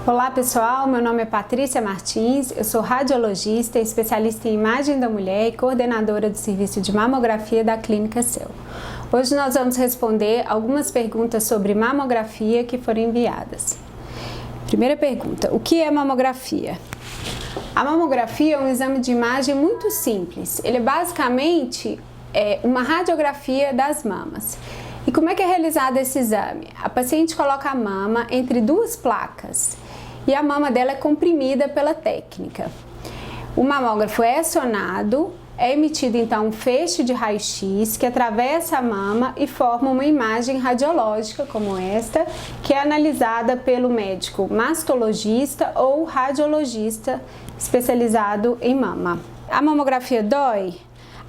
Olá pessoal, meu nome é Patrícia Martins, eu sou radiologista, especialista em imagem da mulher e coordenadora do serviço de mamografia da Clínica Cell. Hoje nós vamos responder algumas perguntas sobre mamografia que foram enviadas. Primeira pergunta, o que é mamografia? A mamografia é um exame de imagem muito simples, ele é basicamente uma radiografia das mamas. E como é que é realizado esse exame? A paciente coloca a mama entre duas placas e a mama dela é comprimida pela técnica. O mamógrafo é acionado, é emitido então um feixe de raio-x que atravessa a mama e forma uma imagem radiológica como esta, que é analisada pelo médico mastologista ou radiologista especializado em mama. A mamografia dói?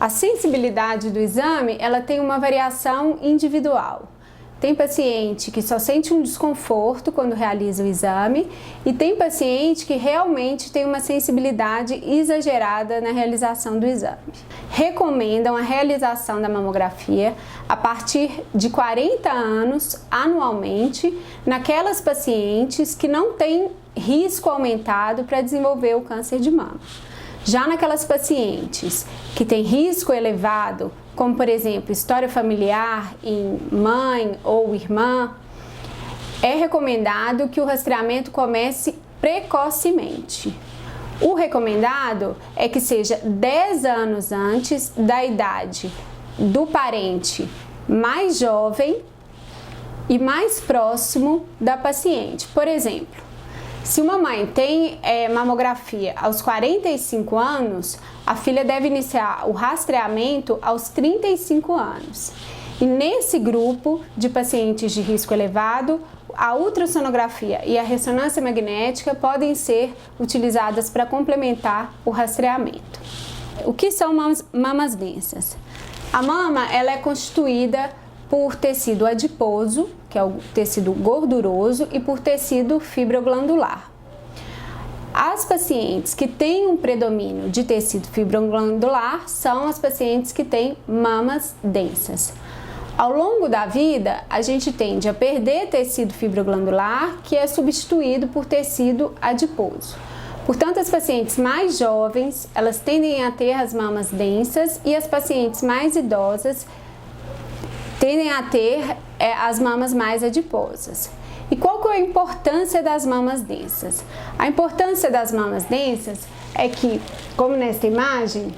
A sensibilidade do exame, ela tem uma variação individual. Tem paciente que só sente um desconforto quando realiza o exame e tem paciente que realmente tem uma sensibilidade exagerada na realização do exame. Recomendam a realização da mamografia a partir de 40 anos anualmente naquelas pacientes que não têm risco aumentado para desenvolver o câncer de mama. Já naquelas pacientes que têm risco elevado, como por exemplo, história familiar em mãe ou irmã, é recomendado que o rastreamento comece precocemente. O recomendado é que seja 10 anos antes da idade do parente mais jovem e mais próximo da paciente. Por exemplo, se uma mãe tem mamografia aos 45 anos, a filha deve iniciar o rastreamento aos 35 anos. E nesse grupo de pacientes de risco elevado, a ultrassonografia e a ressonância magnética podem ser utilizadas para complementar o rastreamento. O que são mamas densas? A mama ela é constituída por tecido adiposo, que é o tecido gorduroso, e por tecido fibroglandular. As pacientes que têm um predomínio de tecido fibroglandular são as pacientes que têm mamas densas. Ao longo da vida, a gente tende a perder tecido fibroglandular, que é substituído por tecido adiposo. Portanto, as pacientes mais jovens, elas tendem a ter as mamas densas e as pacientes mais idosas tendem a ter as mamas mais adiposas. E qual que é a importância das mamas densas? A importância das mamas densas é que, como nesta imagem,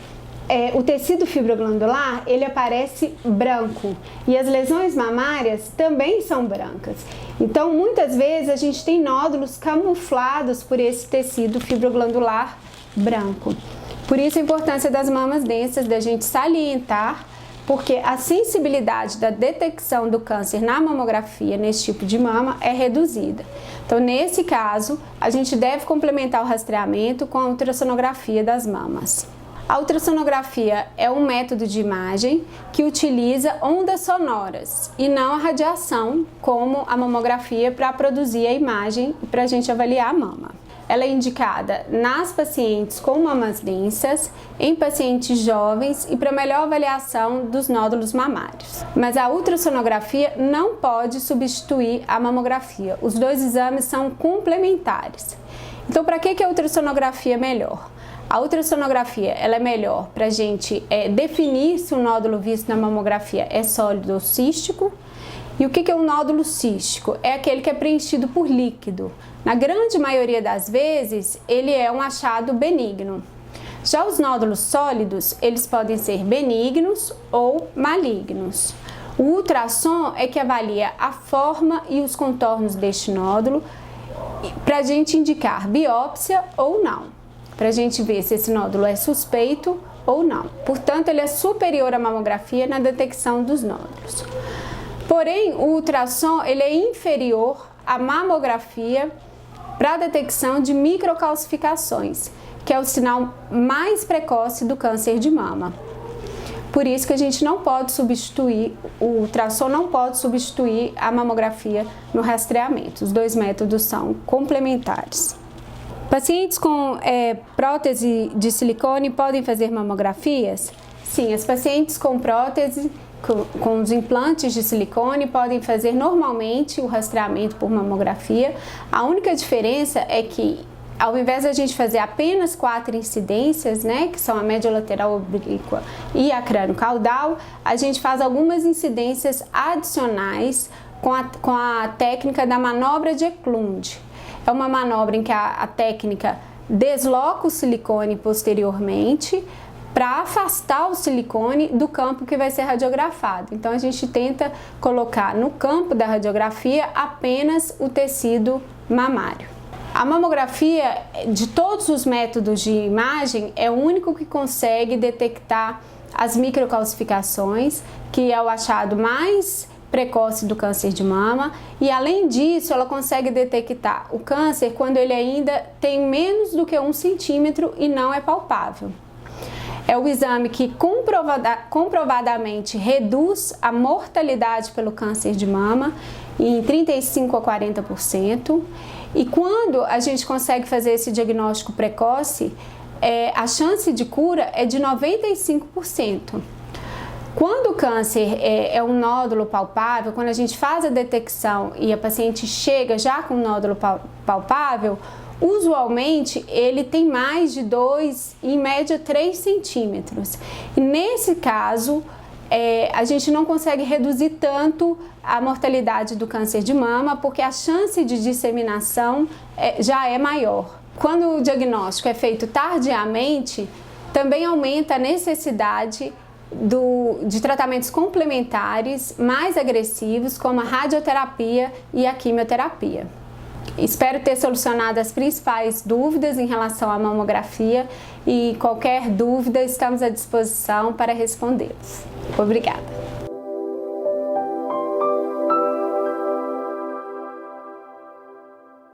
o tecido fibroglandular ele aparece branco e as lesões mamárias também são brancas. Então, muitas vezes a gente tem nódulos camuflados por esse tecido fibroglandular branco. Por isso a importância das mamas densas, da gente salientar, porque a sensibilidade da detecção do câncer na mamografia nesse tipo de mama é reduzida. Então, nesse caso, a gente deve complementar o rastreamento com a ultrassonografia das mamas. A ultrassonografia é um método de imagem que utiliza ondas sonoras e não a radiação, como a mamografia, para produzir a imagem e para a gente avaliar a mama. Ela é indicada nas pacientes com mamas densas, em pacientes jovens e para melhor avaliação dos nódulos mamários. Mas a ultrassonografia não pode substituir a mamografia. Os dois exames são complementares. Então, para que a ultrassonografia é melhor? A ultrassonografia ela é melhor para a gente definir se o nódulo visto na mamografia é sólido ou cístico. E o que é um nódulo cístico? É aquele que é preenchido por líquido. Na grande maioria das vezes, ele é um achado benigno. Já os nódulos sólidos, eles podem ser benignos ou malignos. O ultrassom é que avalia a forma e os contornos deste nódulo para a gente indicar biópsia ou não, para a gente ver se esse nódulo é suspeito ou não. Portanto, ele é superior à mamografia na detecção dos nódulos. Porém, o ultrassom ele é inferior à mamografia para a detecção de microcalcificações, que é o sinal mais precoce do câncer de mama. Por isso que a gente não pode substituir, o ultrassom não pode substituir a mamografia no rastreamento. Os dois métodos são complementares. Pacientes com prótese de silicone podem fazer mamografias? Sim, as pacientes com prótese com os implantes de silicone podem fazer normalmente o rastreamento por mamografia. A única diferença é que, ao invés de a gente fazer apenas 4 incidências, né, que são a média lateral oblíqua e a crânio-caudal, a gente faz algumas incidências adicionais com a técnica da manobra de Eklund. É uma manobra em que a técnica desloca o silicone posteriormente para afastar o silicone do campo que vai ser radiografado. Então a gente tenta colocar no campo da radiografia apenas o tecido mamário. A mamografia, de todos os métodos de imagem, é o único que consegue detectar as microcalcificações, que é o achado mais precoce do câncer de mama, e além disso ela consegue detectar o câncer quando ele ainda tem menos do que 1 centímetro e não é palpável. É o exame que comprovadamente reduz a mortalidade pelo câncer de mama em 35% a 40%. E quando a gente consegue fazer esse diagnóstico precoce, a chance de cura é de 95%. Quando o câncer é um nódulo palpável, quando a gente faz a detecção e a paciente chega já com um nódulo palpável, usualmente ele tem mais de 2, em média 3 centímetros. E nesse caso, a gente não consegue reduzir tanto a mortalidade do câncer de mama, porque a chance de disseminação já é maior. Quando o diagnóstico é feito tardiamente, também aumenta a necessidade de tratamentos complementares mais agressivos, como a radioterapia e a quimioterapia. Espero ter solucionado as principais dúvidas em relação à mamografia e qualquer dúvida estamos à disposição para respondê-los. Obrigada!